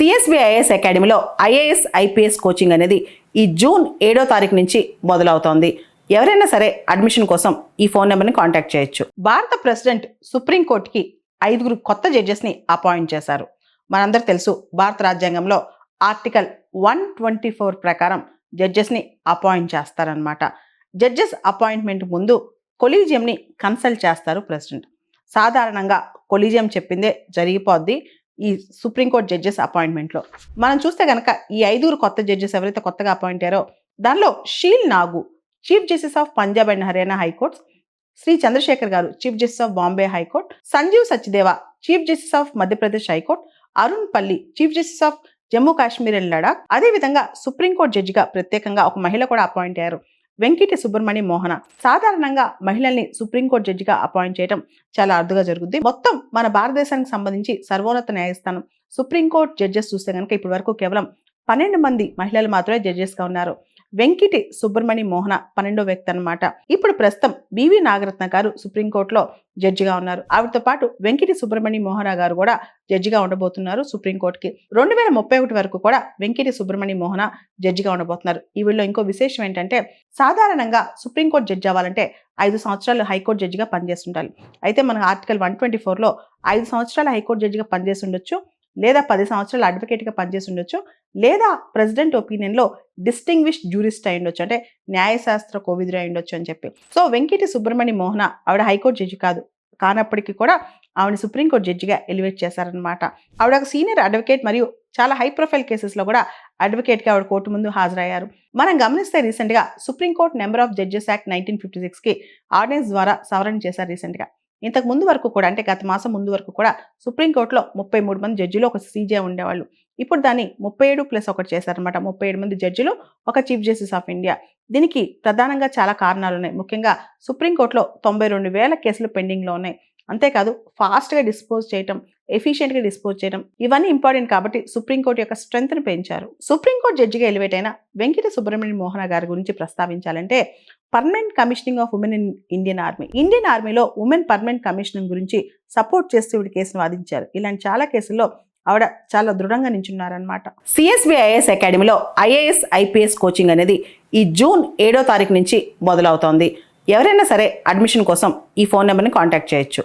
CSBIS అకాడమీలో IAS IPS coaching అనేది ఈ జూన్ 7వ తారీఖు నుంచి మొదలవుతోంది. ఎవరైనా సరే అడ్మిషన్ కోసం ఈ ఫోన్ నెంబర్ని కాంటాక్ట్ చేయొచ్చు. భారత ప్రెసిడెంట్ సుప్రీంకోర్టుకి 5 కొత్త జడ్జెస్ని అపాయింట్ చేశారు. మనందరూ తెలుసు, భారత రాజ్యాంగంలో ఆర్టికల్ 124 ప్రకారం జడ్జెస్ని అపాయింట్ చేస్తారనమాట. జడ్జెస్ అపాయింట్మెంట్ ముందు కొలీజియంని కన్సల్ట్ చేస్తారు ప్రెసిడెంట్. సాధారణంగా కొలీజియం చెప్పిందే జరిగిపోద్ది ఈ సుప్రీంకోర్టు జడ్జెస్ అపాయింట్మెంట్లో. మనం చూస్తే కనుక ఈ 5 కొత్త జడ్జెస్ ఎవరైతే కొత్తగా అపాయింట్ అయ్యారో దానిలో Sheel Nagu chief justice of Punjab and Haryana high court, Shri Chandrashekhar గారు chief justice of Bombay high court, Sanjeev Sachdeva chief justice of Madhya Pradesh high court, Arun Palli chief justice of Jammu Kashmir and Ladakh. అదేవిధంగా సుప్రీంకోర్టు జడ్జిగా ప్రత్యేకంగా ఒక మహిళ కూడా అపాయింట్ అయ్యారు, వెంకటి సుబ్రమణి మోహన. సాధారణంగా మహిళల్ని సుప్రీంకోర్టు జడ్జిగా అపాయింట్ చేయడం చాలా అరుదుగా జరుగుద్ది. మొత్తం మన భారతదేశానికి సంబంధించి సర్వోన్నత న్యాయస్థానం సుప్రీంకోర్టు జడ్జెస్ చూస్తే కనుక ఇప్పటి వరకు కేవలం 12 మంది మహిళలు మాత్రమే జడ్జెస్ గా ఉన్నారు. వెంకటి సుబ్రమణి మోహన 12వ వ్యక్తి అనమాట. ఇప్పుడు ప్రస్తుతం బివి నాగరత్న గారు సుప్రీంకోర్టులో జడ్జిగా ఉన్నారు. ఆవిడతో పాటు వెంకటి సుబ్రమణి మోహన గారు కూడా జడ్జిగా ఉండబోతున్నారు సుప్రీంకోర్టుకి. 2031 వరకు కూడా వెంకటి సుబ్రమణి మోహన జడ్జిగా ఉండబోతున్నారు. ఈ వీళ్ళలో ఇంకో విశేషం ఏంటంటే, సాధారణంగా సుప్రీంకోర్టు జడ్జి అవ్వాలంటే 5 సంవత్సరాలు హైకోర్టు జడ్జిగా పనిచేస్తుండాలి. అయితే మన ఆర్టికల్ 124లో 5 సంవత్సరాలు హైకోర్టు జడ్జిగా పనిచేసి ఉండొచ్చు, లేదా 10 సంవత్సరాలు అడ్వకేట్గా పనిచేసి ఉండొచ్చు, లేదా ప్రెసిడెంట్ ఒపీనియన్లో డిస్టింగ్విష్డ్ జ్యూరిస్ట్ అయి ఉండొచ్చు, అంటే న్యాయశాస్త్ర కోవిదురు అయి ఉండొచ్చు అని చెప్పి. సో వెంకటి సుబ్రమణి మోహన ఆవిడ హైకోర్టు జడ్జి కానప్పటికీ కూడా ఆవిడ సుప్రీంకోర్టు జడ్జిగా ఎలివేట్ చేశారనమాట. ఆవిడ ఒక సీనియర్ అడ్వకేట్ మరియు చాలా హై ప్రొఫైల్ కేసెస్లో కూడా అడ్వకేట్గా ఆవిడ కోర్టు ముందు హాజరయ్యారు. మనం గమనిస్తే రీసెంట్గా supreme court number of judges act 1956కి ఆర్డినెన్స్ ద్వారా సవరణ చేశారు రీసెంట్గా. ఇంతకు ముందు వరకు కూడా, అంటే గత మాసం ముందు వరకు కూడా సుప్రీంకోర్టులో 33 మంది జడ్జిలు, ఒక సీజే ఉండేవాళ్ళు. ఇప్పుడు దాన్ని 37+1 చేశారనమాట. 37 మంది జడ్జిలు, ఒక చీఫ్ జస్టిస్ ఆఫ్ ఇండియా. దీనికి ప్రధానంగా చాలా కారణాలు ఉన్నాయి. ముఖ్యంగా సుప్రీంకోర్టులో 92,000 కేసులు పెండింగ్లో ఉన్నాయి. అంతేకాదు ఫాస్ట్గా డిస్పోజ్ చేయటం, ఎఫిషియెంట్గా డిస్పోజ్ చేయడం, ఇవన్నీ ఇంపార్టెంట్ కాబట్టి సుప్రీంకోర్టు యొక్క స్ట్రెంగ్త్ని పెంచారు. సుప్రీంకోర్టు జడ్జిగా ఎలివేట్ అయిన వెంకట సుబ్రమణ్య మోహన గారి గురించి ప్రస్తావించాలంటే, permanent commissioning of women in Indian ఆర్మీలో ఉమెన్ పర్మనెంట్ కమిషనింగ్ గురించి సపోర్ట్ చేస్తూ ఇవి కేసును వాదించారు. ఇలాంటి చాలా కేసుల్లో ఆవిడ చాలా దృఢంగా నించున్నారనమాట. సిఎస్బిఐఎస్ అకాడమీలో ఐఏఎస్ ఐపీఎస్ కోచింగ్ అనేది ఈ జూన్ 7వ తారీఖు నుంచి మొదలవుతోంది. ఎవరైనా సరే అడ్మిషన్ కోసం ఈ ఫోన్ నెంబర్ని కాంటాక్ట్ చేయొచ్చు.